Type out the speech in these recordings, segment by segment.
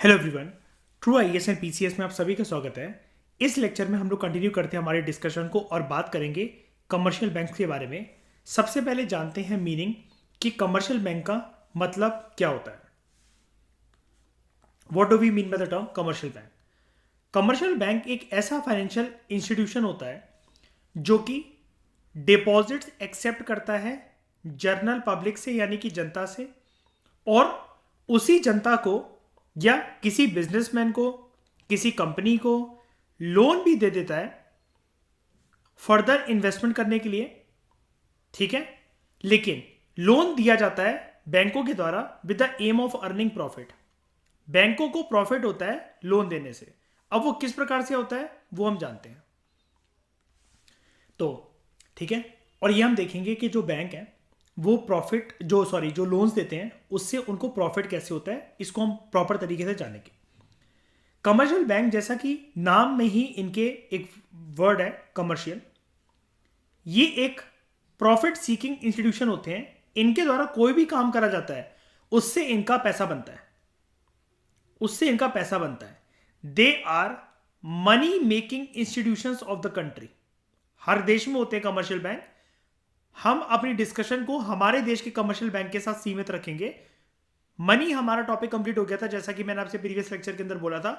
Hello everyone. True IAS and PCS में आप सभी का स्वागत है। इस लेक्चर में हम लोग कंटिन्यू करते हैं हमारे डिस्कशन को और बात करेंगे कमर्शियल बैंक के बारे में। सबसे पहले जानते हैं मीनिंग कि कमर्शियल बैंक का मतलब क्या होता है। What do we mean by the term commercial bank? Commercial bank एक ऐसा फाइनेंशियल इंस्टीट्यूशन होता है जो कि डिपॉजिट्स एक्सेप्ट करता है जनरल पब्लिक से, यानी कि जनता से, और उसी जनता को या किसी बिजनेसमैन को, किसी कंपनी को लोन भी दे देता है फर्दर इन्वेस्टमेंट करने के लिए। ठीक है, लेकिन लोन दिया जाता है बैंकों के द्वारा with the aim of earning profit. बैंकों को प्रॉफिट होता है लोन देने से। अब वो किस प्रकार से होता है वो हम जानते हैं। तो ठीक है, और ये हम देखेंगे कि जो बैंक है वो प्रॉफिट जो लोन्स देते हैं उससे उनको प्रॉफिट कैसे होता है, इसको हम प्रॉपर तरीके से जानेंगे। कमर्शियल बैंक, जैसा कि नाम में ही इनके एक वर्ड है कमर्शियल, ये एक प्रॉफिट सीकिंग इंस्टीट्यूशन होते हैं। इनके द्वारा कोई भी काम करा जाता है उससे इनका पैसा बनता है। They are money making institutions of the country. हर देश में होते हैं कमर्शियल बैंक। हम अपनी डिस्कशन को हमारे देश के कमर्शियल बैंक के साथ सीमित रखेंगे। मनी हमारा टॉपिक कंप्लीट हो गया था, जैसा कि मैंने आपसे प्रीवियस लेक्चर के अंदर बोला था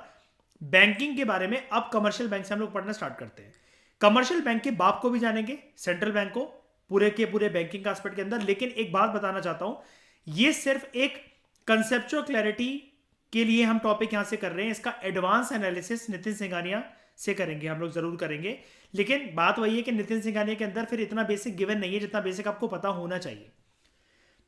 बैंकिंग के बारे में। अब कमर्शियल बैंक से हम लोग पढ़ना स्टार्ट करते हैं। कमर्शियल बैंक के बाप को भी जानेंगे, सेंट्रल बैंक को, पूरे के पूरे बैंकिंग का एस्पेक्ट के अंदर। लेकिन एक बात बताना चाहता हूं, ये सिर्फ एक कंसेप्चुअल क्लैरिटी के लिए हम टॉपिक यहां से कर रहे हैं। इसका एडवांस एनालिसिस नितिन सिंघानिया से करेंगे, हम लोग जरूर करेंगे। लेकिन बात वही है कि नितिन सिंघानिया के अंदर फिर इतना बेसिक गिवन नहीं है जितना बेसिक आपको पता होना चाहिए।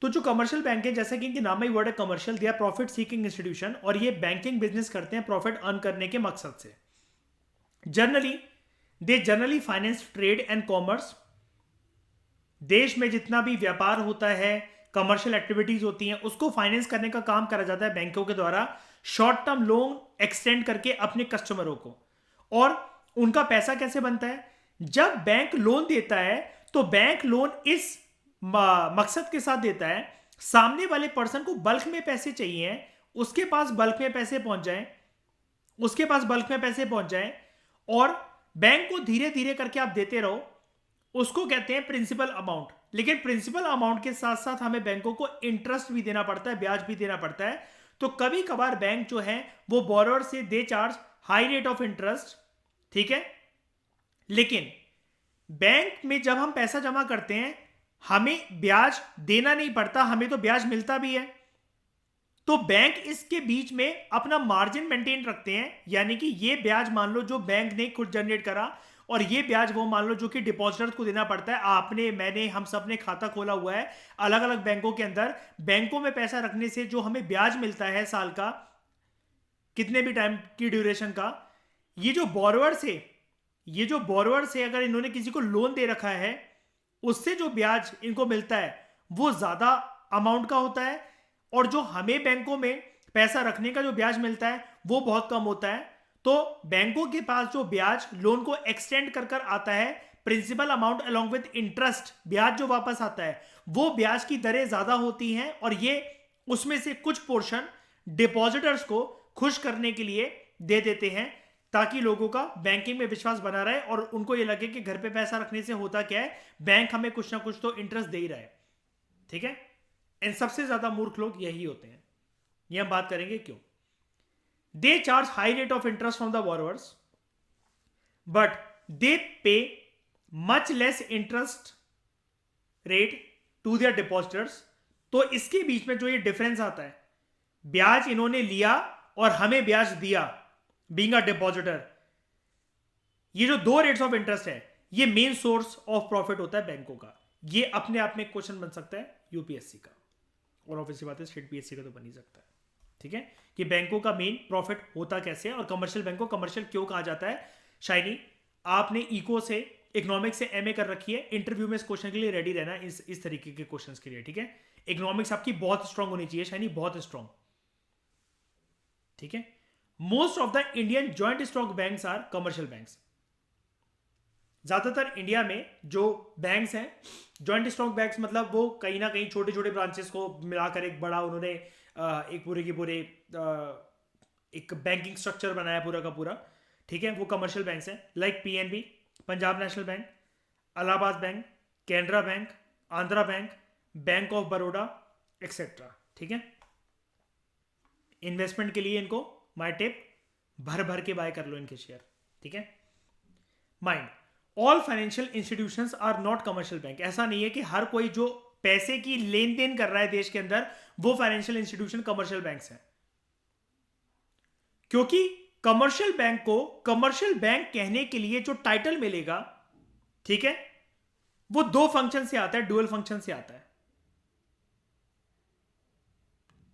तो जो कमर्शियल बैंक है, जैसा कि इनके नाम में ही वर्ड है commercial, they are profit seeking institution, और ये बैंकिंग बिजनेस करते हैं प्रॉफिट अर्न करने के मकसद से। Generally finance trade and commerce. देश में जितना भी व्यापार होता है, कमर्शियल एक्टिविटीज होती हैं, उसको फाइनेंस करने का काम करा जाता है बैंकों के द्वारा, शॉर्ट टर्म लोन एक्सटेंड करके अपने कस्टमरों को। और उनका पैसा कैसे बनता है? जब बैंक लोन देता है तो बैंक लोन इस मकसद के साथ देता है, सामने वाले पर्सन को बल्क में पैसे चाहिए, उसके पास बल्क में पैसे पहुंच जाएं, और बैंक को धीरे धीरे करके आप देते रहो, उसको कहते हैं प्रिंसिपल अमाउंट। लेकिन प्रिंसिपल अमाउंट के साथ साथ हमें बैंकों को इंटरेस्ट भी देना पड़ता है, ब्याज भी देना पड़ता है। तो कभी कभार बैंक जो है वो बोरोअर से दे charge high rate of interest. ठीक है, लेकिन बैंक में जब हम पैसा जमा करते हैं हमें ब्याज देना नहीं पड़ता, हमें तो ब्याज मिलता भी है। तो बैंक इसके बीच में अपना मार्जिन मेंटेन रखते हैं, यानी कि ये ब्याज मान लो जो बैंक ने खुद जनरेट करा, और ये ब्याज वो मान लो जो कि डिपॉजिटर्स को देना पड़ता है। आपने, मैंने, हम सब ने खाता खोला हुआ है अलग अलग बैंकों के अंदर। बैंकों में पैसा रखने से जो हमें ब्याज मिलता है साल का, कितने भी टाइम की ड्यूरेशन का, ये जो बोरोअर से अगर इन्होंने किसी को लोन दे रखा है, उससे जो ब्याज इनको मिलता है वो ज्यादा अमाउंट का होता है, और जो हमें बैंकों में पैसा रखने का जो ब्याज मिलता है वो बहुत कम होता है। तो बैंकों के पास जो ब्याज लोन को एक्सटेंड कर आता है, principal amount along with interest, ब्याज जो वापस आता है, वो ब्याज की दरें ज्यादा होती हैं, और ये उसमें से कुछ पोर्शन डिपॉजिटर्स को खुश करने के लिए दे देते हैं, ताकि लोगों का बैंकिंग में विश्वास बना रहे और उनको ये लगे कि घर पे पैसा रखने से होता क्या है, बैंक हमें कुछ ना कुछ तो इंटरेस्ट दे ही रहा है। ठीक है, इन सबसे ज्यादा मूर्ख लोग यही होते हैं। ये हम बात करेंगे क्यों। They charge high rate of interest from the borrowers, but they pay much less interest rate to their depositors. तो इसके बीच में जो ये डिफरेंस आता है, ब्याज इन्होंने लिया और हमें ब्याज दिया बीइंग अ डिपॉजिटर, ये जो दो रेट्स ऑफ इंटरेस्ट है, ये मेन सोर्स ऑफ प्रॉफिट होता है बैंकों का। ये अपने आप में क्वेश्चन बन सकता है यूपीएससी का, और ऑब्वियसली बात है स्टेट पीएससी का तो बन ही सकता है। ठीक है, कि बैंकों का मेन प्रॉफिट होता कैसे है, और कमर्शियल बैंक को कमर्शियल क्यों कहा जाता है। शाइनी, आपने इको से, इकोनॉमिक्स से एमए कर रखी है, इंटरव्यू में इस क्वेश्चन के लिए रेडी रहना, इस तरीके के क्वेश्चंस के लिए। ठीक है, इकोनॉमिक्स आपकी बहुत स्ट्रांग होनी चाहिए शाइनी, बहुत स्ट्रांग। ठीक है, most of the Indian joint stock banks are commercial banks. ज्यादातर इंडिया में जो बैंक्स हैं ज्वाइंट स्टॉक बैंक्स, मतलब वो कहीं ना कहीं छोटे छोटे ब्रांचेस को मिलाकर एक बड़ा उन्होंने एक पूरे के पूरे एक बैंकिंग स्ट्रक्चर बनाया पूरा का पूरा, ठीक है, वो कमर्शियल बैंक्स हैं, like PNB, Punjab national bank, Allahabad bank, Canara bank, Andhra bank, bank of Baroda etcetera, ठीक है। इन्वेस्टमेंट के लिए इनको माई टिप भर भर के बाय कर लो इनके शेयर, ठीक है। Mind, all financial institutions are not commercial bank. ऐसा नहीं है कि हर कोई जो पैसे की लेन देन कर रहा है देश के अंदर वो फाइनेंशियल इंस्टीट्यूशन कमर्शियल बैंक्स हैं, क्योंकि कमर्शियल बैंक को कमर्शियल बैंक कहने के लिए जो टाइटल मिलेगा, ठीक है, वो दो फंक्शन से आता है, डुअल फंक्शन से आता है।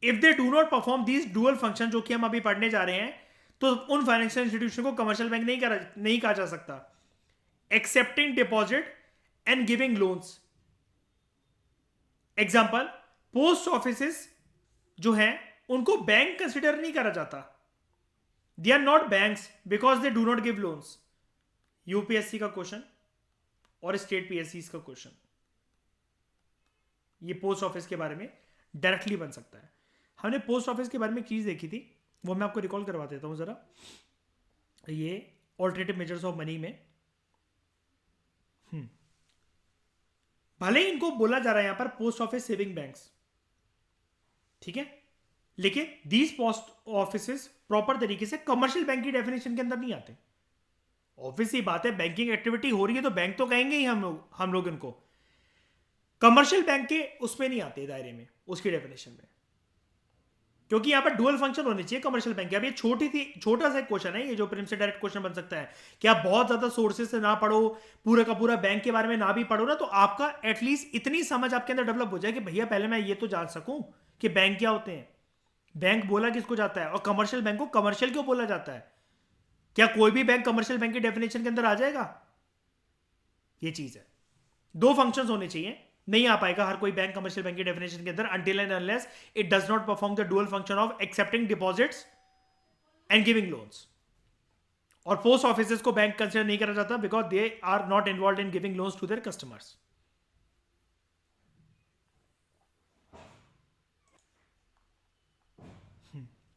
If they do not perform these dual function, जो कि हम अभी पढ़ने जा रहे हैं, तो उन फाइनेंशियल इंस्टीट्यूशन को कमर्शियल बैंक नहीं कहा जा सकता। Accepting deposit and giving loans, example, post office जो हैं उनको बैंक कंसिडर नहीं करा जाता, they are not banks because they do not give loans. UPSC का क्वेश्चन और स्टेट पीएससी का क्वेश्चन, ये पोस्ट ऑफिस के बारे में डायरेक्टली बन सकता है। हमने पोस्ट ऑफिस के बारे में एक चीज देखी थी, वो मैं आपको रिकॉल करवा देता हूं जरा। ये ऑल्टरनेटिव मेजर्स ऑफ मनी में भले ही इनको बोला जा रहा है यहां पर पोस्ट ऑफिस सेविंग बैंक्स, ठीक है, लेकिन दीज पोस्ट ऑफिस प्रॉपर तरीके से कमर्शियल बैंक की डेफिनेशन के अंदर नहीं आते। ऑब्वियस ही बात है, बैंकिंग एक्टिविटी हो रही है तो बैंक तो कहेंगे ही हम लोग इनको। कमर्शियल बैंक के उसमें नहीं आते दायरे में, उसकी डेफिनेशन में, क्योंकि यहां पर डुअल फंक्शन होने चाहिए कमर्शियल बैंक के। अब ये छोटा सा क्वेश्चन है, ये जो प्रिम से डायरेक्ट क्वेश्चन बन सकता है कि आप बहुत ज्यादा सोर्सेज से ना पढ़ो, पूरा का पूरा बैंक के बारे में ना भी पढ़ो ना, तो आपका एटलीस्ट इतनी समझ आपके अंदर डेवलप हो जाए कि भैया पहले मैं ये तो जान सकूं कि बैंक क्या होते हैं, बैंक बोला किसको जाता है, और कमर्शियल बैंक को कमर्शियल क्यों बोला जाता है। क्या कोई भी बैंक कमर्शियल बैंक की डेफिनेशन के अंदर आ जाएगा? ये चीज है, दो फंक्शंस होने चाहिए, नहीं आ पाएगा हर कोई बैंक कमर्शियल बैंक की डेफिनेशन के अंदर until and unless it does not perform the dual function of accepting deposits and giving loans। और पोस्ट ऑफिसेस को बैंक कंसिडर नहीं करा जाता because they are not involve in giving loans to their customers.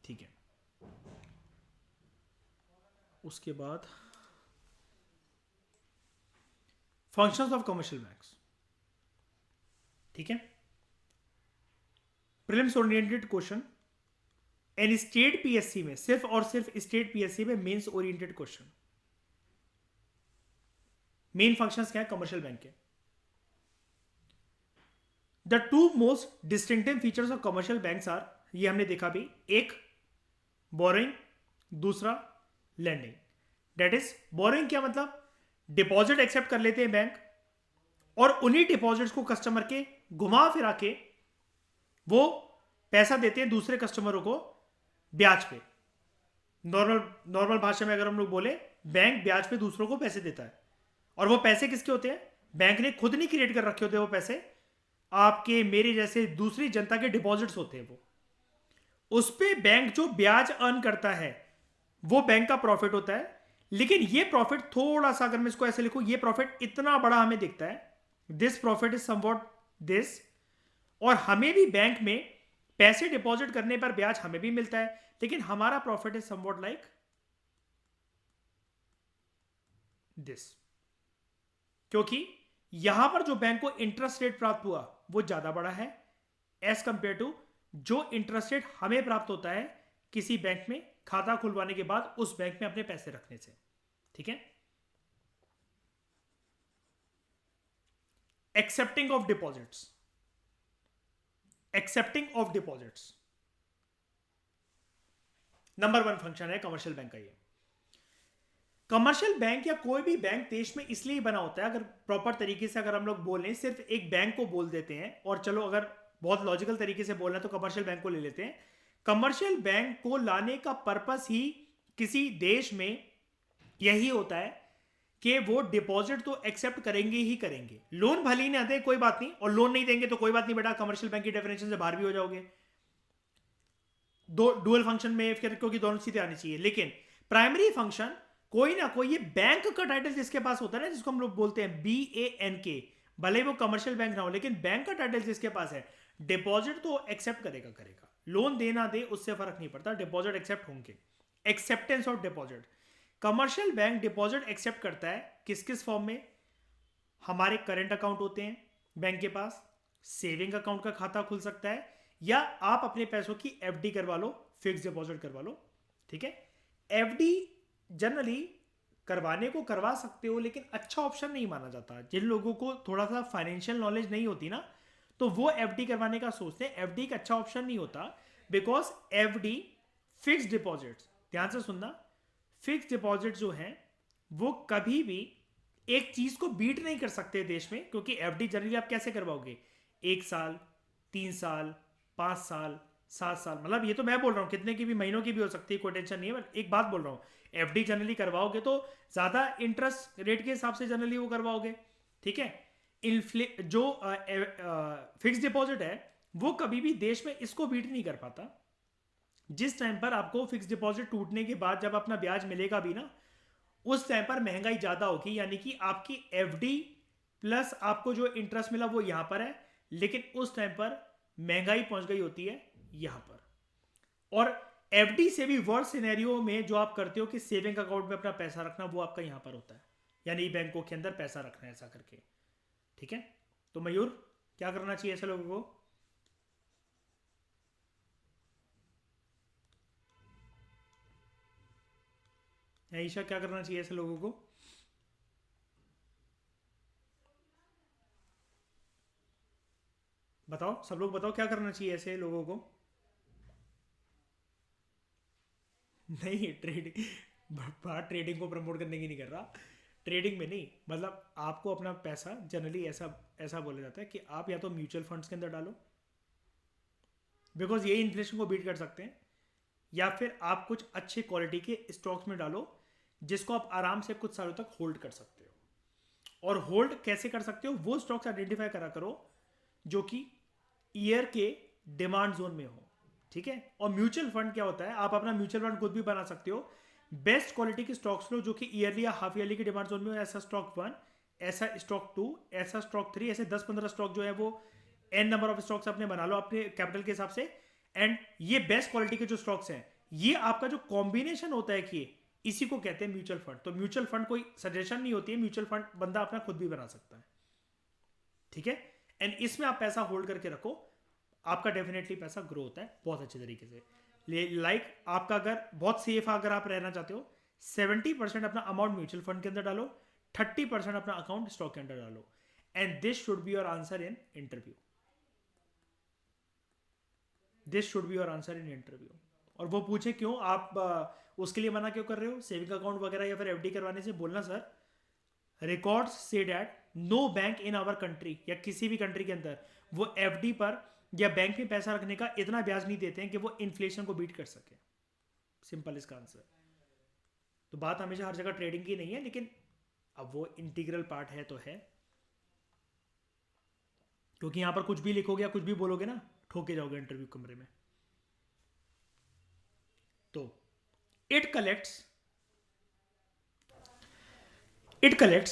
ठीक है, उसके बाद functions of commercial banks, ठीक है। Prelims oriented question and state PSC में, सिर्फ और सिर्फ स्टेट पीएससी में mains oriented question. Main functions क्या है कमर्शियल बैंक के? The two most distinctive features of commercial banks are, ये हमने देखा भी, एक बोरोइंग, दूसरा लैंडिंग। दैट इज बोरोइंग क्या मतलब, डिपॉजिट एक्सेप्ट कर लेते हैं बैंक और उन्हीं डिपॉजिट्स को कस्टमर के घुमा फिरा के वो पैसा देते हैं दूसरे कस्टमरों को ब्याज पे। नॉर्मल भाषा में अगर हम लोग बोले, बैंक ब्याज पे दूसरों को पैसे देता है, और वो पैसे किसके होते हैं? बैंक ने खुद नहीं क्रिएट कर रखे होते वो पैसे, आपके मेरे जैसे दूसरी जनता के डिपॉजिट्स होते हैं वो। उस पे बैंक जो ब्याज अर्न करता है वो बैंक का प्रॉफिट होता है। लेकिन ये प्रॉफिट थोड़ा सा, अगर मैं इसको ऐसे लिखूं, ये प्रॉफिट इतना बड़ा हमें दिखता है, this profit is somewhat this, और हमें भी बैंक में पैसे डिपॉजिट करने पर ब्याज हमें भी मिलता है, लेकिन हमारा profit is somewhat like this, क्योंकि यहां पर जो बैंक को इंटरेस्ट रेट प्राप्त हुआ वो ज्यादा बड़ा है एज कंपेयर टू जो इंटरेस्ट रेट हमें प्राप्त होता है किसी बैंक में खाता खुलवाने के बाद उस बैंक में अपने पैसे रखने से, ठीक है। Accepting of deposits, accepting of deposits number 1 function है कमर्शियल बैंक का। ये कमर्शियल बैंक या कोई भी बैंक देश में इसलिए बना होता है, अगर प्रॉपर तरीके से अगर हम लोग बोलें, सिर्फ एक बैंक को बोल देते हैं, और चलो अगर बहुत लॉजिकल तरीके से बोलना है तो कमर्शियल बैंक को ले लेते हैं। कमर्शियल बैंक को लाने का पर्पस ही किसी देश में यही होता है कि वो डिपॉजिट तो एक्सेप्ट करेंगे ही करेंगे, लोन भले ही ना दे कोई बात नहीं, और लोन नहीं देंगे तो कोई बात नहीं बेटा, कमर्शियल बैंक की डेफिनेशन से बाहर भी हो जाओगे। दो डुअल फंक्शन में फिर, क्योंकि दोनों चीजें आनी चाहिए, लेकिन प्राइमरी फंक्शन कोई ना कोई, ये बैंक का टाइटल जिसके पास होता है ना, जिसको हम लोग बोलते हैं BANK, भले वो कमर्शियल बैंक ना हो, लेकिन बैंक का टाइटल जिसके पास है, डिपॉजिट तो एक्सेप्ट करेगा, लोन देना दे उससे फर्क नहीं पड़ता, डिपॉजिट एक्सेप्ट होंगे। Acceptance of deposit. Commercial bank deposit accept करता है किस किस फॉर्म में? हमारे करंट अकाउंट होते हैं बैंक के पास, सेविंग अकाउंट का खाता खुल सकता है, या आप अपने पैसों की एफडी करवा लो, फिक्स डिपॉजिट करवा लो। ठीक है, एफडी जनरली करवाने को करवा सकते हो, लेकिन अच्छा ऑप्शन नहीं माना जाता। जिन लोगों को थोड़ा सा फाइनेंशियल नॉलेज नहीं होती ना, तो वो एफडी करवाने का सोचते हैं। एफडी एक अच्छा ऑप्शन नहीं होता, बिकॉज एफडी फिक्स डिपॉजिट्स, ध्यान से सुनना, फिक्स डिपॉजिट जो हैं वो कभी भी एक चीज को बीट नहीं कर सकते देश में, क्योंकि एफडी जनरली आप कैसे करवाओगे? 1 साल, 3 साल, 5 साल, 7 साल, मतलब ये तो मैं बोल रहा हूँ, कितने की भी महीनों की भी हो सकती है, कोई टेंशन नहीं है। बट एक बात बोल रहा हूँ, एफडी जनरली करवाओगे तो ज्यादा इंटरेस्ट रेट के हिसाब से जनरली वो करवाओगे। ठीक है, जो फिक्स डिपॉजिट है वो कभी भी देश में इसको बीट नहीं कर पाता। जिस टाइम पर आपको फिक्स डिपॉजिट टूटने के बाद जब अपना ब्याज मिलेगा भी ना, उस टाइम पर महंगाई ज्यादा होगी, यानी कि आपकी एफडी प्लस आपको जो इंटरेस्ट मिला वो यहां पर है, लेकिन उस टाइम पर महंगाई पहुंच गई होती है यहां पर। और एफडी से भी वर्स्ट सिनेरियो में जो आप करते हो कि सेविंग अकाउंट में अपना पैसा रखना, वो आपका यहां पर होता है, यानी बैंकों के अंदर पैसा रखना है ऐसा करके। ठीक है, तो मयूर क्या करना चाहिए ऐसे लोगों को? ईशा क्या करना चाहिए ऐसे लोगों को? बताओ, सब लोग बताओ क्या करना चाहिए ऐसे लोगों को? नहीं, ट्रेडिंग, बात ट्रेडिंग को प्रमोट करने की नहीं कर रहा। ट्रेडिंग में नहीं, मतलब आपको अपना पैसा जनरली ऐसा ऐसा बोला जाता है कि आप या तो म्यूचुअल फंड्स के अंदर डालो, बिकॉज ये इन्फ्लेशन को बीट कर सकते हैं, या फिर आप कुछ अच्छे क्वालिटी के स्टॉक्स में डालो जिसको आप आराम से कुछ सालों तक होल्ड कर सकते हो। और होल्ड कैसे कर सकते हो? वो स्टॉक्स आइडेंटिफाई करा करो जो कि ईयर के डिमांड जोन में हो। ठीक है, और म्यूचुअल फंड क्या होता है, आप अपना म्यूचुअल फंड खुद भी बना सकते हो। बेस्ट क्वालिटी के स्टॉक्स लो जो कि ईयरली या हाफ ईयरली की डिमांड जोन में हो। ऐसा स्टॉक 1, ऐसा स्टॉक 2, ऐसा स्टॉक 3, ऐसे 10-15 स्टॉक जो है वो एन नंबर ऑफ स्टॉक्स अपने बना लो अपने कैपिटल के हिसाब से। एंड ये बेस्ट क्वालिटी के जो स्टॉक्स हैं, ये आपका जो कॉम्बिनेशन होता है कि इसी को कहते हैं म्यूचुअल फंड। तो म्यूचुअल फंड कोई सजेशन नहीं होती है, म्यूचुअल फंड बंदा अपना खुद भी बना सकता है। ठीक है, एंड इसमें आप पैसा होल्ड करके रखो, आपका डेफिनेटली पैसा ग्रो होता है बहुत अच्छे तरीके से। लाइक आपका अगर बहुत सेफ अगर आप रहना चाहते हो, 70% अपना अमाउंट म्यूचुअल फंड के अंदर डालो, 30% अपना अकाउंट स्टॉक के अंदर डालो, and this should be your answer in interview. This should be your answer in interview. और वो पूछे क्यों आप उसके लिए मना क्यों कर रहे हो सेविंग अकाउंट वगैरह या फिर एफडी करवाने से, बोलना सर रिकॉर्ड्स से that no bank in our country या किसी भी कंट्री के अंदर वो एफडी पर या बैंक में पैसा रखने का इतना ब्याज नहीं देते हैं कि वो इन्फ्लेशन को बीट कर सके। सिंपल इसका आंसर। तो बात हमेशा हर जगह ट्रेडिंग की नहीं है, लेकिन अब वो इंटीग्रल पार्ट है तो है, क्योंकि यहां पर कुछ भी लिखोगे या कुछ भी बोलोगे ना, ठोके जाओगे इंटरव्यू कमरे में। तो इट कलेक्ट्स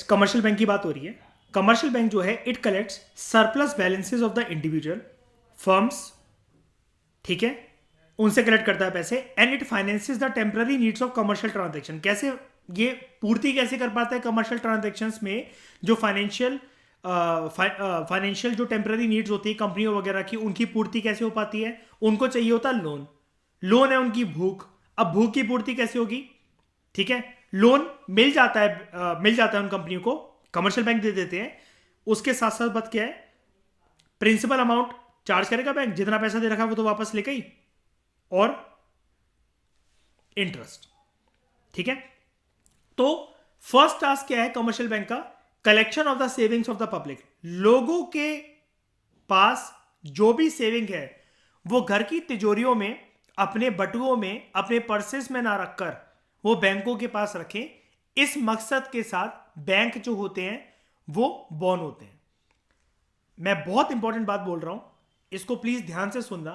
कमर्शियल बैंक की बात हो रही है। कमर्शियल बैंक जो है it collects surplus balances of the individual firms, ठीक है, उनसे कलेक्ट करता है पैसे। And it finances the temporary needs of commercial transaction. कैसे ये पूर्ति कैसे कर पाता है कमर्शियल ट्रांजेक्शन्स में? जो फाइनेंशियल जो टेम्पररी नीड्स होती है कंपनियों वगैरह की, उनकी पूर्ति कैसे हो पाती है? उनको चाहिए होता है लोन। लोन है उनकी भूख। अब भूख की पूर्ति कैसे होगी? ठीक है, लोन मिल जाता है उन कंपनियों को, कमर्शियल बैंक दे देते हैं। उसके साथ साथ बात क्या है? प्रिंसिपल अमाउंट चार्ज करेगा बैंक, जितना पैसा दे रखा है वो तो वापस लेके ही, और इंटरेस्ट। ठीक है, तो फर्स्ट टास्क क्या है कमर्शियल बैंक का? Collection of the savings of the public. लोगों के पास जो भी सेविंग है वो घर की तिजोरियों में, अपने बटुओं में, अपने पर्सेस में ना रखकर वो बैंकों के पास रखें। इस मकसद के साथ बैंक जो होते हैं वो बॉर्न होते हैं। मैं बहुत इंपॉर्टेंट बात बोल रहा हूं, इसको प्लीज ध्यान से सुनना।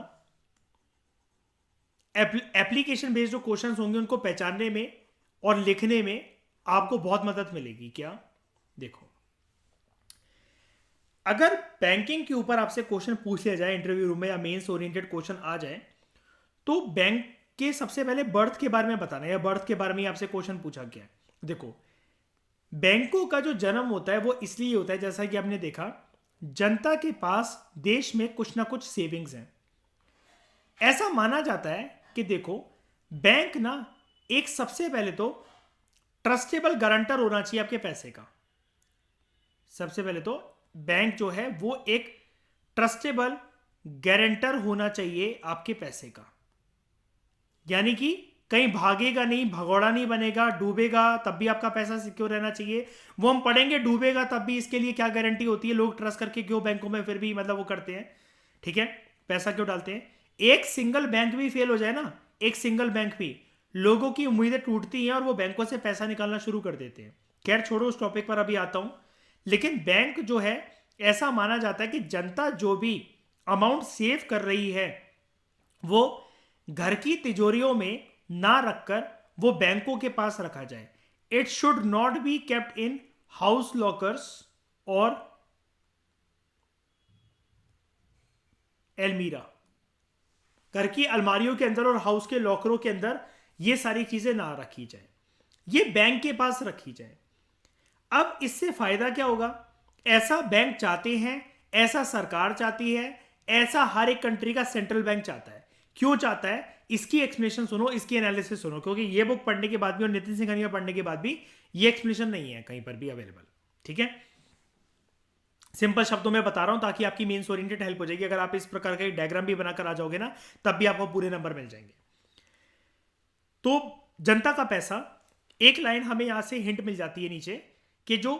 एप्लीकेशन बेस्ड जो क्वेश्चंस होंगे उनको पहचानने में और लिखने में आपको बहुत मदद मिलेगी। क्या? देखो, अगर बैंकिंग के ऊपर आपसे क्वेश्चन पूछ लिया जाए इंटरव्यू रूम में, या मेंस ओरिएंटेड क्वेश्चन आ जाए, तो बैंक कि सबसे पहले बर्थ के बारे में बताना है, या बर्थ के बारे में आपसे क्वेश्चन पूछा गया है। देखो, बैंकों का जो जन्म होता है वो इसलिए होता है, जैसा कि आपने देखा, जनता के पास देश में कुछ ना कुछ सेविंग्स हैं। ऐसा माना जाता है कि देखो, बैंक ना एक सबसे पहले तो ट्रस्टेबल गारंटर होना चाहिए आपके पैसे का। सबसे पहले तो बैंक जो है वो एक ट्रस्टेबल गारंटर होना चाहिए आपके पैसे का, यानी कि कहीं भागेगा नहीं, भगौड़ा नहीं बनेगा, डूबेगा तब भी आपका पैसा सिक्योर रहना चाहिए। वो हम पढ़ेंगे, डूबेगा तब भी इसके लिए क्या गारंटी होती है, लोग ट्रस्ट करके क्यों बैंकों में फिर भी मतलब वो करते हैं, ठीक है, पैसा क्यों डालते हैं। एक सिंगल बैंक भी फेल हो जाए ना, एक सिंगल बैंक भी, लोगों की उम्मीदें टूटती हैं और वो बैंकों से पैसा निकालना शुरू कर देते हैं। खैर छोड़ो, उस टॉपिक पर अभी आता हूं। लेकिन बैंक जो है, ऐसा माना जाता है कि जनता जो भी अमाउंट सेव कर रही है वो घर की तिजोरियों में ना रखकर वो बैंकों के पास रखा जाए। It should not be kept in house lockers और एलमीरा। घर की अलमारियों के अंदर और हाउस के लॉकरों के अंदर ये सारी चीजें ना रखी जाए, ये बैंक के पास रखी जाए। अब इससे फायदा क्या होगा? ऐसा बैंक चाहते हैं, ऐसा सरकार चाहती है, ऐसा हर एक कंट्री का सेंट्रल बैंक चाहता है। क्यों चाहता है, इसकी एक्सप्लेनेशन सुनो, इसकी एनालिसिस सुनो, क्योंकि ये बुक पढ़ने के बाद भी और नितिन सिंह का पढ़ने के बाद भी ये एक्सप्लेनेशन नहीं है कहीं पर भी अवेलेबल, ठीक है। सिंपल शब्दों में बता रहा हूं ताकि आपकी मेंस ओरिएंटेड हेल्प हो जाएगी। अगर आप इस प्रकार का डायग्राम भी बनाकर आ जाओगे ना, तब भी आपको पूरे नंबर मिल जाएंगे। तो जनता का पैसा, एक लाइन हमें यहां से हिंट मिल जाती है नीचे, कि जो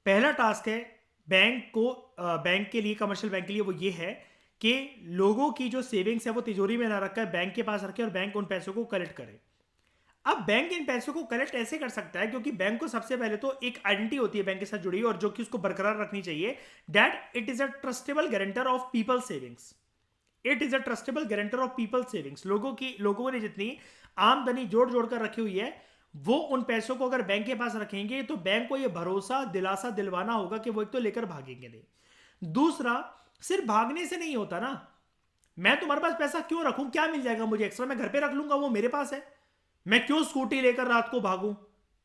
पहला टास्क है बैंक के लिए, कमर्शियल बैंक के लिए, वो ये है कि लोगों की जो सेविंग्स है वो तिजोरी में ना रखकर बैंक के पास रखे और बैंक उन पैसों को कलेक्ट करे। अब बैंक इन पैसों को कलेक्ट ऐसे कर सकता है क्योंकि बैंक को सबसे पहले तो एक आइडेंटिटी होती है बैंक के साथ जुड़ी, और जो कि उसको बरकरार रखनी चाहिए, that it is a trustable guarantor of people savings. It is a trustable guarantor of people savings. लोगों ने जितनी आमदनी जोड़ जोड़ कर रखी हुई है, वो उन पैसों को अगर बैंक के पास रखेंगे तो बैंक को यह भरोसा दिलासा दिलवाना होगा कि वो एक तो लेकर भागेंगे नहीं। दूसरा, सिर्फ भागने से नहीं होता ना, मैं तुम्हारे पास पैसा क्यों रखूं, क्या मिल जाएगा मुझे एक्स्ट्रा, मैं घर पे रख लूंगा, वो मेरे पास है। मैं क्यों स्कूटी लेकर रात को भागूं,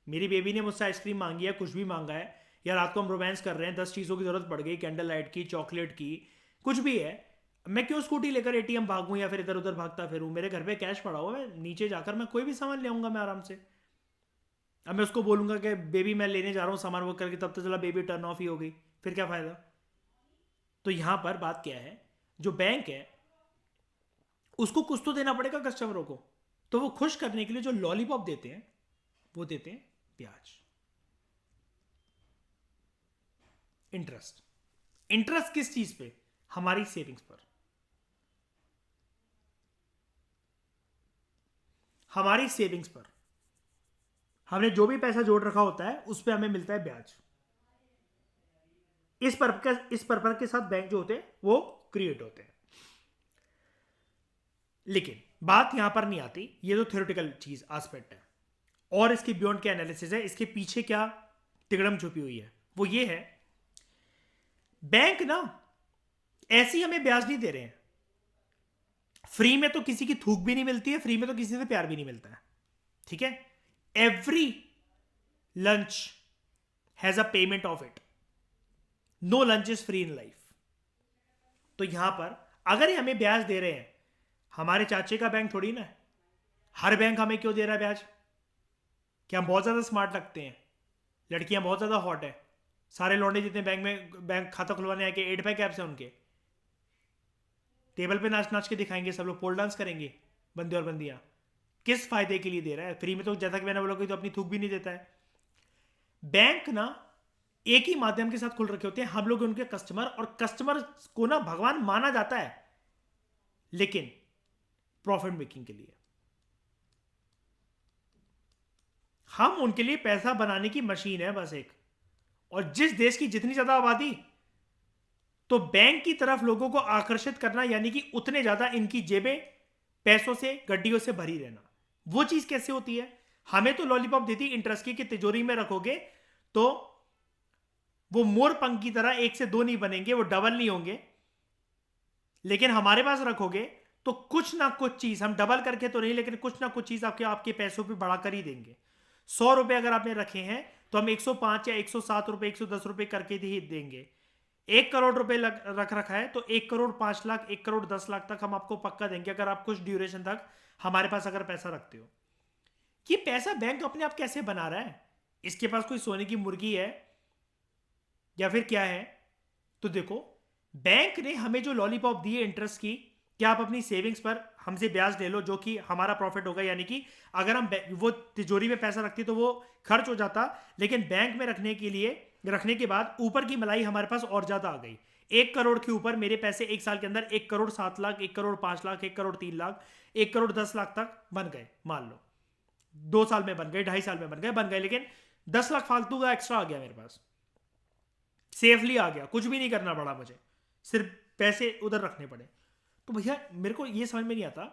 मेरी बेबी ने मुझसे आइसक्रीम मांगी है, कुछ भी मांगा है, या रात को हम रोमांस कर रहे हैं, 10 चीजों की जरूरत पड़ गई, कैंडल लाइट की, चॉकलेट की, कुछ भी है, मैं क्यों स्कूटी लेकर एटीएम भागूं या फिर इधर उधर भागता फिरूं। मेरे घर पे कैश पड़ा हुआ है, नीचे जाकर मैं कोई भी सामान ले आऊंगा मैं आराम से। अब मैं उसको बोलूंगा कि बेबी मैं लेने जा रहा हूं सामान, वो करके तब तो चला बेबी टर्न ऑफ ही हो गई, फिर क्या फायदा। तो यहां पर बात क्या है, जो बैंक है उसको कुछ तो देना पड़ेगा कस्टमरों को, तो वो खुश करने के लिए जो लॉलीपॉप देते हैं वो देते हैं ब्याज, इंटरेस्ट। इंटरेस्ट किस चीज पे? हमारी सेविंग्स पर। हमारी सेविंग्स पर हमने जो भी पैसा जोड़ रखा होता है उस पर हमें मिलता है ब्याज। इस पर्पज के साथ बैंक जो होते हैं वो क्रिएट होते हैं। लेकिन बात यहां पर नहीं आती, ये तो थ्योरेटिकल चीज एस्पेक्ट है, और इसके बियॉन्ड क्या एनालिसिस है, इसके पीछे क्या तिगड़म छुपी हुई है, वो ये है, बैंक ना ऐसी हमें ब्याज नहीं दे रहे हैं। फ्री में तो किसी की थूक भी नहीं मिलती है, फ्री में तो किसी से प्यार भी नहीं मिलता है, ठीक है। Every lunch has a payment of it, no lunch is free in life. तो यहां पर अगर ये हमें ब्याज दे रहे हैं, हमारे चाचे का बैंक थोड़ी ना है, हर बैंक हमें क्यों दे रहा है ब्याज? क्या हम बहुत ज्यादा स्मार्ट लगते हैं? लड़कियां बहुत ज्यादा हॉट है, सारे लौंडे जितने बैंक खाता खुलवाने आके 8 पैक ऐप्स हैं उनके, टेबल पे नाच नाच के दिखाएंगे, सब लोग पोल डांस करेंगे, बंदे और बंदियां। किस फायदे के लिए दे रहा है? फ्री में तो जैसा कि मैंने बोला कोई तो अपनी थूक भी नहीं देता है। बैंक ना एक ही माध्यम के साथ खुल रखे होते हैं, हम लोग उनके कस्टमर, और कस्टमर को ना भगवान माना जाता है, लेकिन प्रॉफिट मेकिंग के लिए। हम उनके लिए पैसा बनाने की मशीन है बस एक। और जिस देश की जितनी ज्यादा आबादी, तो बैंक की तरफ लोगों को आकर्षित करना, यानी कि उतने ज्यादा इनकी जेबें पैसों से, गड्डियों से भरी रहना। वो चीज कैसे होती है? हमें तो लॉलीपॉप देती इंटरेस्ट की कि तिजोरी में रखोगे तो वो मोर पंख की तरह 1 से 2 नहीं बनेंगे, वो डबल नहीं होंगे, लेकिन हमारे पास रखोगे तो कुछ ना कुछ चीज हम डबल करके तो नहीं, लेकिन कुछ ना कुछ चीज आपके आपके पैसों पे बढ़ा कर ही देंगे। 100 रुपए अगर आपने रखे हैं तो हम 105 या 107 रुपए 110 रुपए करके ही देंगे। 1 करोड़ रुपए रख रखा है तो 1 करोड़ 5 लाख 1 करोड़ 10 लाख तक हम आपको पक्का देंगे, अगर आप कुछ ड्यूरेशन तक हमारे पास अगर पैसा रखते हो। ये पैसा बैंक अपने आप कैसे बना रहा है? इसके पास कोई सोने की मुर्गी है या फिर क्या है? तो देखो, बैंक ने हमें जो लॉलीपॉप दी है इंटरेस्ट की, कि आप अपनी सेविंग्स पर हमसे ब्याज ले लो जो कि हमारा प्रॉफिट होगा, यानी कि अगर हम वो तिजोरी में पैसा रखते तो वो खर्च हो जाता, लेकिन बैंक में रखने के बाद ऊपर की मलाई हमारे पास और ज्यादा आ गई। 1 करोड़ के ऊपर मेरे पैसे एक साल के अंदर 1 करोड़ 7 लाख 1 करोड़ 5 लाख 1 करोड़ 3 लाख 1 करोड़ 10 लाख तक बन गए। मान लो 2 साल में बन गए, 2.5 साल में बन गए, लेकिन 10 लाख फालतू का एक्स्ट्रा आ गया मेरे पास, सेफली आ गया, कुछ भी नहीं करना पड़ा मुझे, सिर्फ पैसे उधर रखने पड़े। तो भैया मेरे को ये समझ में नहीं आता,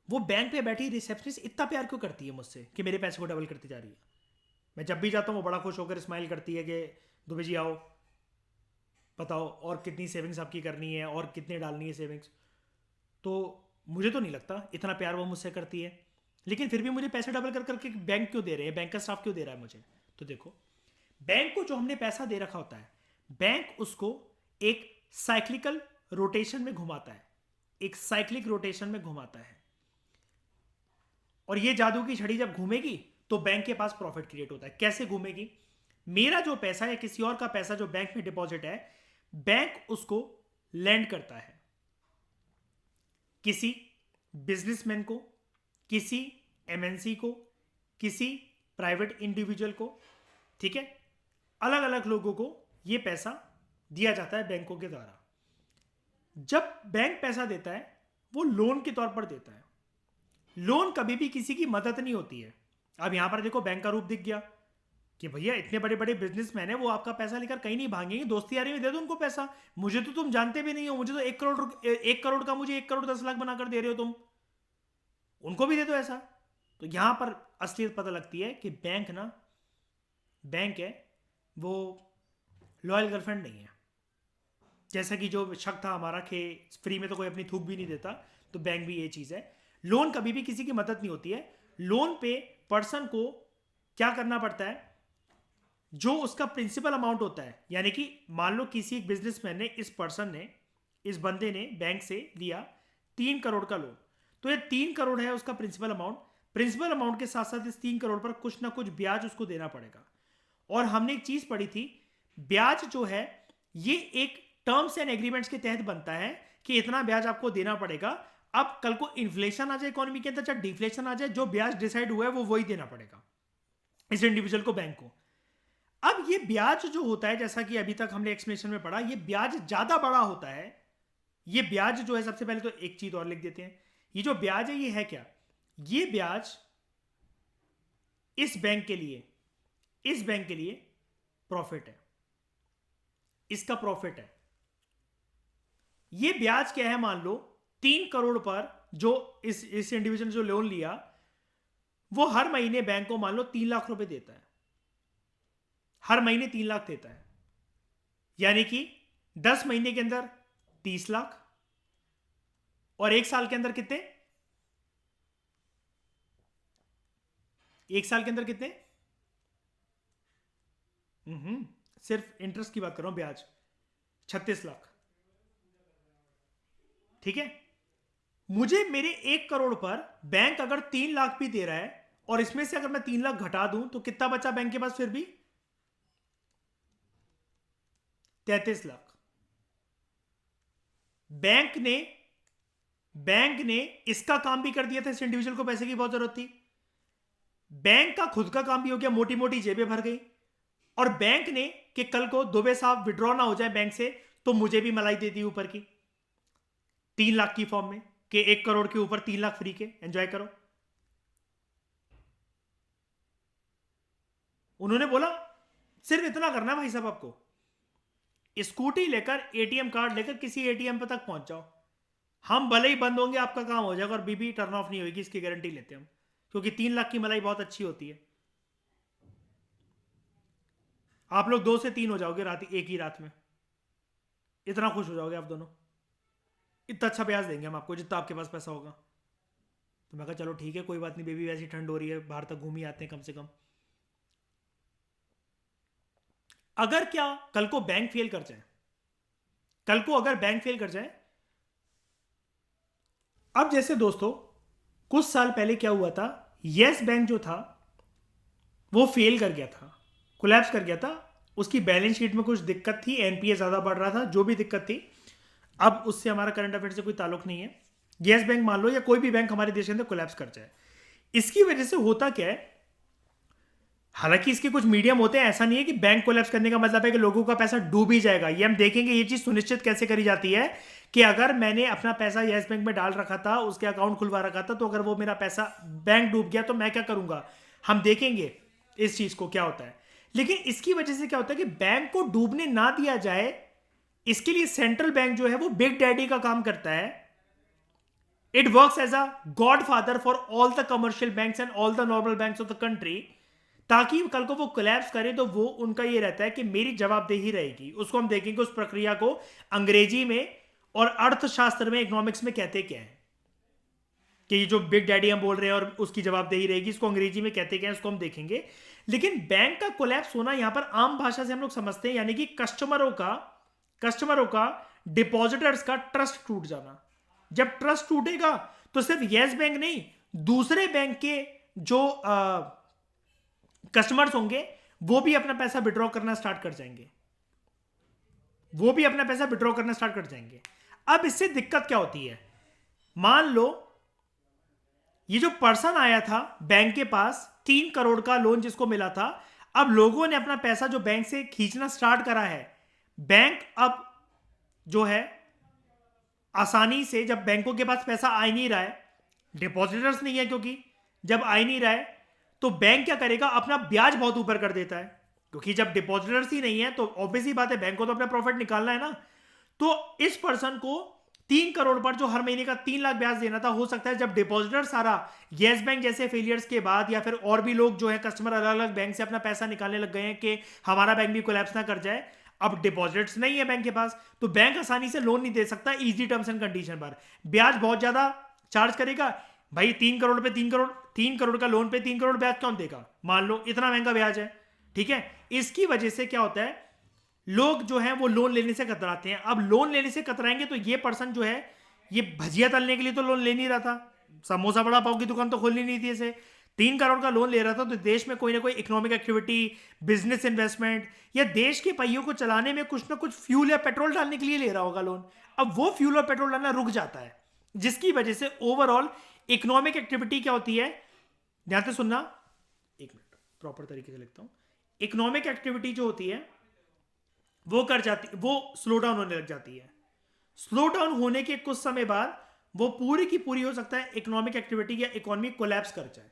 वो बैंक पे बैठी रिसेप्शनिस्ट इतना प्यार क्यों करती है मुझसे कि मेरे पैसे को डबल करती जा रही है। मैं जब भी जाता हूँ वो बड़ा खुश होकर स्माइल करती है कि दुबे जी आओ, बताओ और कितनी सेविंग्स आपकी करनी है और कितने डालनी है सेविंग्स। तो मुझे तो नहीं लगता इतना प्यार वो मुझसे करती है, लेकिन फिर भी मुझे पैसे डबल कर करके बैंक क्यों दे रहे हैं, बैंक का स्टाफ क्यों दे रहा है मुझे? तो देखो, बैंक को जो हमने पैसा दे रखा होता है, बैंक उसको एक साइक्लिकल रोटेशन में घुमाता है, एक साइक्लिक रोटेशन में घुमाता है, और ये जादू की छड़ी जब घूमेगी तो बैंक के पास प्रॉफिट क्रिएट होता है। कैसे घूमेगी? मेरा जो पैसा है, किसी और का पैसा जो बैंक में डिपॉजिट है, बैंक उसको लैंड करता है किसी बिजनेसमैन को, किसी एमएनसी को, किसी प्राइवेट इंडिविजुअल को, ठीक है, अलग अलग लोगों को ये पैसा दिया जाता है बैंकों के द्वारा। जब बैंक पैसा देता है वो लोन के तौर पर देता है। लोन कभी भी किसी की मदद नहीं होती है। अब यहां पर देखो बैंक का रूप दिख गया कि भैया इतने बड़े बड़े बिजनेसमैन है, वो आपका पैसा लेकर कहीं नहीं भागेंगे, दोस्ती यारी में दे दो उनको पैसा। मुझे तो तुम जानते भी नहीं हो, मुझे तो 1 करोड़ का मुझे 1 करोड़ 10 लाख बनाकर दे रहे हो तुम, उनको भी दे दो ऐसा। तो यहां पर असलियत पता लगती है कि बैंक है वो लॉयल गर्लफ्रेंड नहीं है। जैसा कि जो शक था हमारा कि फ्री में तो कोई अपनी थूक भी नहीं देता, तो बैंक भी ये चीज़ है। लोन कभी भी किसी की मदद नहीं होती है। लोन पे पर्सन को क्या करना पड़ता है, जो उसका प्रिंसिपल अमाउंट होता है, यानी कि मान लो किसी एक बिजनेसमैन ने, इस बंदे ने बैंक से लिया 3 करोड़ का लोन, तो ये 3 करोड़ है उसका प्रिंसिपल अमाउंट। प्रिंसिपल अमाउंट के साथ साथ इस 3 करोड़ पर कुछ ना कुछ ब्याज उसको देना पड़ेगा। और हमने एक चीज पढ़ी थी, ब्याज जो है ये एक टर्म्स एंड एग्रीमेंट्स के तहत बनता है कि इतना ब्याज आपको देना पड़ेगा। अब कल को इन्फ्लेशन आ जाए इकोनॉमी के अंदर, चाहे डिफ्लेशन आ जाए, जो ब्याज डिसाइड हुआ है वो वही देना पड़ेगा इस इंडिविजुअल को, बैंक को। अब ये ब्याज जो होता है, जैसा कि अभी तक हमने एक्सप्लेनेशन में पढ़ा, ये ब्याज ज्यादा बड़ा होता है। ये ब्याज जो है, सबसे पहले तो एक चीज और लिख देते हैं, ये जो ब्याज है ये है क्या? ये ब्याज इस बैंक के लिए प्रॉफिट है, इसका प्रॉफिट है। ये ब्याज क्या है? मान लो 3 करोड़ पर जो इस इंडिविजुअल ने जो लोन लिया, वो हर महीने बैंक को मान लो 3 लाख रुपए देता है, हर महीने 3 लाख देता है, यानी कि 10 महीने के अंदर 30 लाख, और एक साल के अंदर कितने? एक साल के अंदर कितने? सिर्फ इंटरेस्ट की बात कर रहा हूं, ब्याज 36 लाख। ठीक है, मुझे मेरे 1 करोड़ पर बैंक अगर 3 लाख भी दे रहा है, और इसमें से अगर मैं 3 लाख घटा दूं तो कितना बचा बैंक के पास? फिर भी 33 लाख। बैंक ने इसका काम भी कर दिया था, इस इंडिविजुअल को पैसे की बहुत जरूरत थी, बैंक का खुद का काम भी हो गया, मोटी मोटी जेबें भर गई, और बैंक ने कि कल को दुबे साहब विड्रॉ ना हो जाए बैंक से तो मुझे भी मलाई दे दी ऊपर की 3 लाख की फॉर्म में, कि 1 करोड़ के ऊपर 3 लाख फ्री के, एंजॉय करो। उन्होंने बोला सिर्फ इतना करना है भाई साहब, आपको स्कूटी लेकर, एटीएम कार्ड लेकर किसी एटीएम पर तक पहुंच जाओ, हम भले ही बंद होंगे आपका काम हो जाएगा, और बीबी टर्न ऑफ नहीं होगी, इसकी गारंटी लेते हैं हम, क्योंकि 3 लाख की मलाई बहुत अच्छी होती है। आप लोग 2 से 3 हो जाओगे रात, एक ही रात में, इतना खुश हो जाओगे आप दोनों। इतना अच्छा ब्याज देंगे हम आपको जितना आपके पास पैसा होगा। तो मैं कहा चलो ठीक है, कोई बात नहीं बेबी, वैसी ठंड हो रही है, बाहर तक घूम ही आते हैं कम से कम। अगर क्या कल को बैंक फेल कर जाए, कल को अगर बैंक फेल कर जाए, अब जैसे दोस्तों कुछ साल पहले क्या हुआ था, यस बैंक जो था वो फेल कर गया था, कोलैप्स कर गया था। उसकी बैलेंस शीट में कुछ दिक्कत थी, एनपीए ज़्यादा बढ़ रहा था, जो भी दिक्कत थी। अब उससे हमारा करंट अफेयर से कोई ताल्लुक नहीं है। यस बैंक मान लो या कोई भी बैंक हमारे देश के अंदर कोलैप्स कर जाए, इसकी वजह से होता क्या है, हालांकि इसके कुछ मीडियम होते हैं, ऐसा नहीं है कि बैंक कोलैप्स करने का मतलब है कि लोगों का पैसा डूब ही जाएगा। ये हम देखेंगे ये चीज सुनिश्चित कैसे करी जाती है कि अगर मैंने अपना पैसा यस बैंक में डाल रखा था, उसके अकाउंट खुलवा रखा था, तो अगर वो मेरा पैसा बैंक डूब गया तो मैं क्या करूंगा, हम देखेंगे इस चीज को क्या होता है। लेकिन इसकी वजह से क्या होता है कि बैंक को डूबने ना दिया जाए, इसके लिए सेंट्रल बैंक जो है वो बिग डैडी का काम करता है। It works as a godfather for all the commercial banks and all the normal banks of the country, ताकि कल को वो कोलैप्स करे तो वो उनका ये रहता है कि मेरी जवाबदेही रहेगी। उसको हम देखेंगे उस प्रक्रिया को अंग्रेजी में और अर्थशास्त्र में, इकोनॉमिक्स में कहते क्या है, कि ये जो बिग डैडी हम बोल रहे हैं और उसकी जवाबदेही रहेगी, इसको अंग्रेजी में कहते क्या है, उसको हम देखेंगे। लेकिन बैंक का कोलैप्स होना यहां पर आम भाषा से हम लोग समझते हैं, यानी कि कस्टमरों का डिपॉजिटर्स का ट्रस्ट टूट जाना। जब ट्रस्ट टूटेगा तो सिर्फ येस बैंक नहीं, दूसरे बैंक के जो कस्टमर्स होंगे वो भी अपना पैसा विड्रॉ करना स्टार्ट कर जाएंगे, वो भी अपना पैसा विड्रॉ करना स्टार्ट कर जाएंगे। अब इससे दिक्कत क्या होती है, मान लो ये जो पर्सन आया था बैंक के पास, 3 करोड़ का लोन जिसको मिला था, अब लोगों ने अपना पैसा जो बैंक से खींचना स्टार्ट करा है। बैंक अब जो है आसानी से, जब बैंकों के पास पैसा आ ही नहीं रहा है, डिपॉजिटर्स नहीं है, क्योंकि जब आ ही नहीं रहा है तो बैंक क्या करेगा, अपना ब्याज बहुत ऊपर कर देता है। क्योंकि जब डिपॉजिटर्स ही नहीं है तो ऑब्वियस ही बात है, बैंक को तो अपना प्रॉफिट निकालना है ना। तो इस पर्सन को 3 करोड़ पर जो हर महीने का 3 लाख ब्याज देना था, हो सकता है जब डिपॉजिटर सारा येस बैंक जैसे फेलियर्स के बाद, या फिर और भी लोग जो है कस्टमर अलग अलग बैंक से अपना पैसा निकालने लग गए हैं कि हमारा बैंक भी कोलैप्स ना कर जाए, अब डिपॉजिट्स नहीं है बैंक के पास, तो बैंक आसानी से लोन नहीं दे सकता इजी टर्म्स एंड कंडीशन पर, ब्याज बहुत ज्यादा चार्ज करेगा। भाई 3 करोड़ पे 3 करोड़, 3 करोड़ का लोन पे 3 करोड़ ब्याज कौन देगा, मान लो इतना महंगा ब्याज है। ठीक है, इसकी वजह से क्या होता है, लोग जो है वो लोन लेने से कतराते हैं। अब लोन लेने से कतराएंगे तो ये पर्सन जो है, ये भजिया तलने के लिए तो लोन ले नहीं रहा था, समोसा बड़ा पाव की दुकान तो खोलनी नहीं थी इसे। 3 करोड़ का लोन ले रहा था तो देश में कोई ना कोई इकोनॉमिक एक्टिविटी, बिजनेस इन्वेस्टमेंट, या देश के पहियों को चलाने में कुछ ना कुछ फ्यूल या पेट्रोल डालने के लिए ले रहा होगा लोन। अब वो फ्यूल और पेट्रोल डालना रुक जाता है, जिसकी वजह से ओवरऑल इकोनॉमिक एक्टिविटी क्या होती है, ध्यान से सुनना, एक मिनट प्रॉपर तरीके से लिखता हूं। इकोनॉमिक एक्टिविटी जो होती है वो स्लो डाउन होने लग जाती है। स्लो डाउन होने के कुछ समय बाद वो पूरी की पूरी, हो सकता है इकोनॉमिक एक्टिविटी या इकोनॉमी कोलैप्स कर जाए।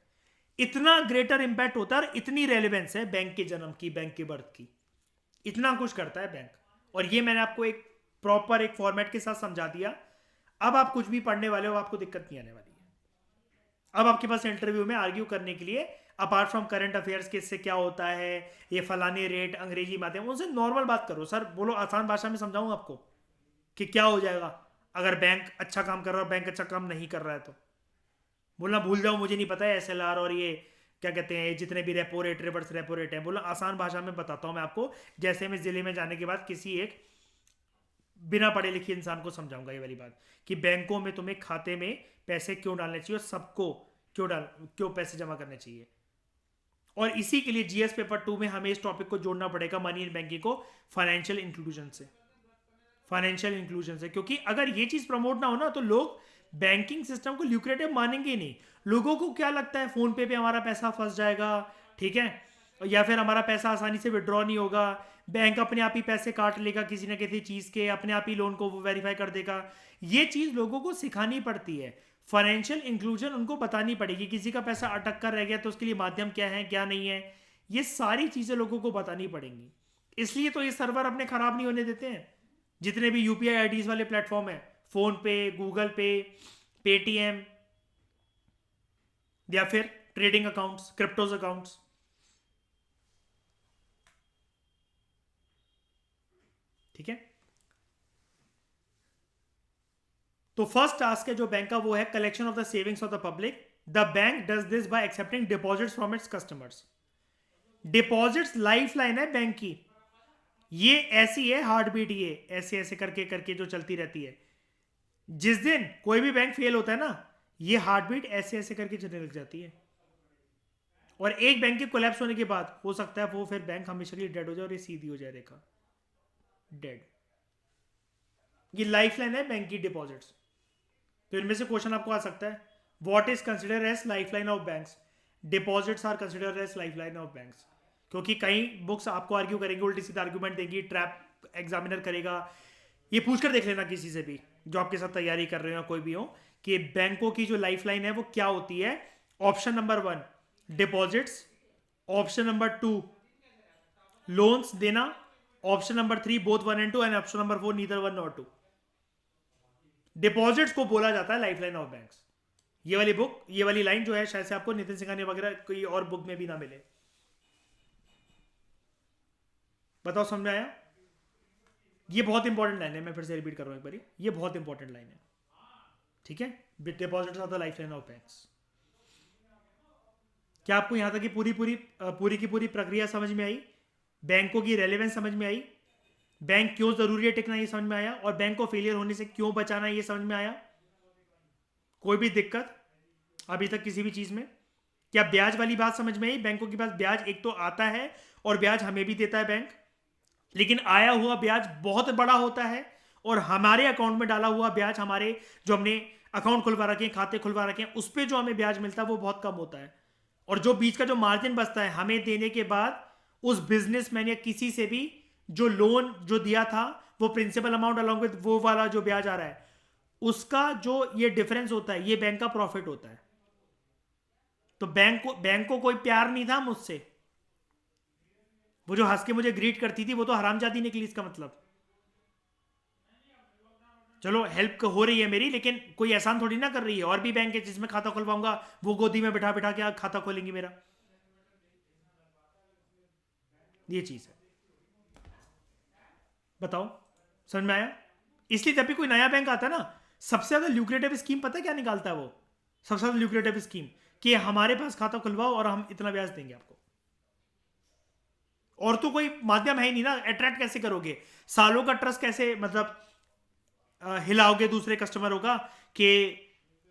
इतना ग्रेटर इंपैक्ट होता है और इतनी रेलेवेंस है बैंक के जन्म की, बैंक के बर्थ की, इतना कुछ करता है बैंक। और ये मैंने आपको एक प्रॉपर एक फॉर्मेट के साथ समझा दिया। अब आप कुछ भी पढ़ने वाले हो, आपको दिक्कत नहीं आने वाली है। अब आपके पास इंटरव्यू में आर्ग्यू करने के लिए, अपार्ट फ्रॉम करंट अफेयर्स के इससे क्या होता है, ये फलाने रेट, अंग्रेजी माध्यम, उनसे नॉर्मल बात करो। सर बोलो, आसान भाषा में समझाऊं आपको कि क्या हो जाएगा अगर बैंक अच्छा काम कर रहा है, बैंक अच्छा काम नहीं कर रहा है तो। बोलना भूल जाओ, मुझे नहीं पता है एसएलआर और ये क्या कहते हैं, जितने भी repo rate, reverse repo rate है। बोला आसान भाषा में बताता हूं मैं आपको, जैसे मैं जिले में जाने के बाद किसी एक बिना पढ़े लिखे इंसान को समझाऊंगा ये वाली बात, कि बैंकों में तुम्हें खाते में पैसे क्यों डालने चाहिए और सबको क्यों पैसे जमा करने चाहिए। और इसी के लिए जीएस पेपर 2 में हमें इस टॉपिक को जोड़ना पड़ेगा, मनी इन बैंकिंग को फाइनेंशियल इंक्लूजन से, क्योंकि अगर ये चीज प्रमोट ना हो ना तो लोग बैंकिंग सिस्टम को ल्यूक्रेटिव मानेंगे ही नहीं। लोगों को क्या लगता है, फोन पे हमारा पैसा फंस जाएगा, ठीक है, या फिर हमारा पैसा आसानी से विड्रॉ नहीं होगा, बैंक अपने आप ही पैसे काट लेगा किसी ना किसी चीज के, अपने आप ही लोन को वेरीफाई कर देगा। ये चीज लोगों को सिखानी पड़ती है। फाइनेंशियल इंक्लूजन उनको बतानी पड़ेगी, किसी का पैसा अटक कर रह गया तो उसके लिए माध्यम क्या है क्या नहीं है, ये सारी चीजें लोगों को बतानी पड़ेंगी। इसलिए तो ये सर्वर अपने खराब नहीं होने देते हैं, जितने भी यूपीआई आईडीज वाले प्लेटफॉर्म है, फोन पे, गूगल पे, पेटीएम, या फिर ट्रेडिंग अकाउंट्स, क्रिप्टोज अकाउंट्स। ठीक है, तो फर्स्ट टास्क है जो बैंक का वो है collection of the savings of the public. The bank does this by accepting deposits from its customers. Deposits life line है बैंक की. ये ऐसी है हार्ट बीट, ये ऐसे ऐसे करके करके जो चलती रहती है. जिस दिन कोई भी बैंक फेल होता है ना, ये हार्ट बीट ऐसे ऐसे करके चलने लग जाती है. और एक बैंक के कोलैप्स होने के बाद हो सकता है वो फिर बैंक हमेशा के लिए डेड हो जाए और ये सीधी हो जाए रेखा. डेड. ये लाइफ लाइन है बैंक की डिपॉजिट्स. तो इनमें से क्वेश्चन आपको आ सकता है, what is consider as lifeline of banks. Deposits are consider as lifeline of banks. क्योंकि कई बुक्स आपको आर्ग्यू करेंगे, उल्टी सीधा आर्ग्यूमेंट देंगी, ट्रैप एग्जामिनर करेगा. ये पूछकर देख लेना किसी से भी जो आपके साथ तैयारी कर रहे हो, कोई भी हो, कि बैंकों की जो लाइफ लाइन है वो क्या होती है. Option number 1 deposits, option number 2 loans देना, option number 3 both 1 and 2 and option number 4 neither 1 nor 2. Deposits को बोला जाता है लाइफ लाइन ऑफ बैंक्स. ये वाली बुक, ये वाली लाइन जो है शायद से आपको नितिन सिंघानिया वगैरह कोई और बुक में भी ना मिले. बताओ समझ में आया. ये बहुत इंपॉर्टेंट लाइन है, मैं फिर से रिपीट कर रहा हूं एक बारी, ये बहुत इंपॉर्टेंट लाइन है. ठीक है. Deposits are the lifeline of banks. क्या आपको यहां तक की पूरी की पूरी प्रक्रिया समझ में आई? बैंकों की रेलेवेंस समझ में आई? बैंक क्यों जरूरी है टिकना ये समझ में आया? और बैंक को फेलियर होने से क्यों बचाना ये समझ में आया? कोई भी दिक्कत अभी तक किसी भी चीज में? क्या ब्याज वाली बात समझ में आई? बैंकों के पास ब्याज एक तो आता है और ब्याज हमें भी देता है बैंक, लेकिन आया हुआ ब्याज बहुत बड़ा होता है और हमारे अकाउंट में डाला हुआ ब्याज, हमारे जो हमने अकाउंट खुलवा रखे हैं, खाते खुलवा रखे हैं, उस पर जो हमें ब्याज मिलता है वो बहुत कम होता है. और जो बीच का जो मार्जिन बचता है हमें देने के बाद, उस बिजनेसमैन या किसी से भी जो लोन जो दिया था, वो प्रिंसिपल अमाउंट अलॉन्ग विद वो वाला जो ब्याज आ रहा है, उसका जो ये डिफरेंस होता है, ये बैंक का प्रॉफिट होता है. तो बैंक को कोई प्यार नहीं था मुझसे. वो जो हंस के मुझे ग्रीट करती थी वो तो हरामजादी निकली इसका मतलब. चलो हेल्प हो रही है मेरी, लेकिन कोई एहसान थोड़ी ना कर रही है. और भी बैंक है जिसमें खाता खुलवाऊंगा, वो गोदी में बिठा बिठा के खाता खोलेंगी मेरा. ये चीज है. बताओ समझ में आया? इसलिए जब भी कोई नया बैंक आता है ना, सबसे ज्यादा ल्यूक्रेटिव स्कीम पता है क्या निकालता है वो? सबसे ज्यादा ल्यूक्रेटिव स्कीम कि हमारे पास खाता खुलवाओ और हम इतना ब्याज देंगे आपको. और तो कोई माध्यम है ही नहीं ना. अट्रैक्ट कैसे करोगे? सालों का ट्रस्ट कैसे मतलब हिलाओगे दूसरे कस्टमरों का कि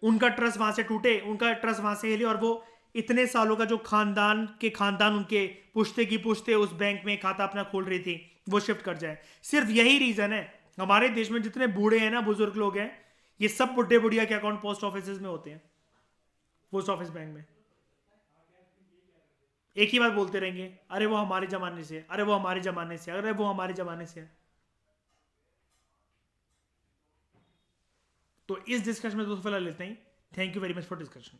उनका ट्रस्ट वहां से टूटे, उनका ट्रस्ट वहां से हिले और वो इतने सालों का जो खानदान उनके पुश्ते की पुश्ते उस बैंक में खाता अपना खोल रही थी, वो शिफ्ट कर जाए. सिर्फ यही रीजन है. हमारे देश में जितने बूढ़े हैं ना, बुजुर्ग लोग हैं, ये सब बुढ़े बुढ़िया के अकाउंट पोस्ट ऑफिस में होते हैं, पोस्ट ऑफिस बैंक में. एक ही बात बोलते रहेंगे, अरे वो हमारे जमाने से, अरे वो हमारे जमाने से, अरे वो हमारे जमाने से. तो इस डिस्कशन में दोस्तों फिलहाल लेते हैं. Thank you very much for discussion.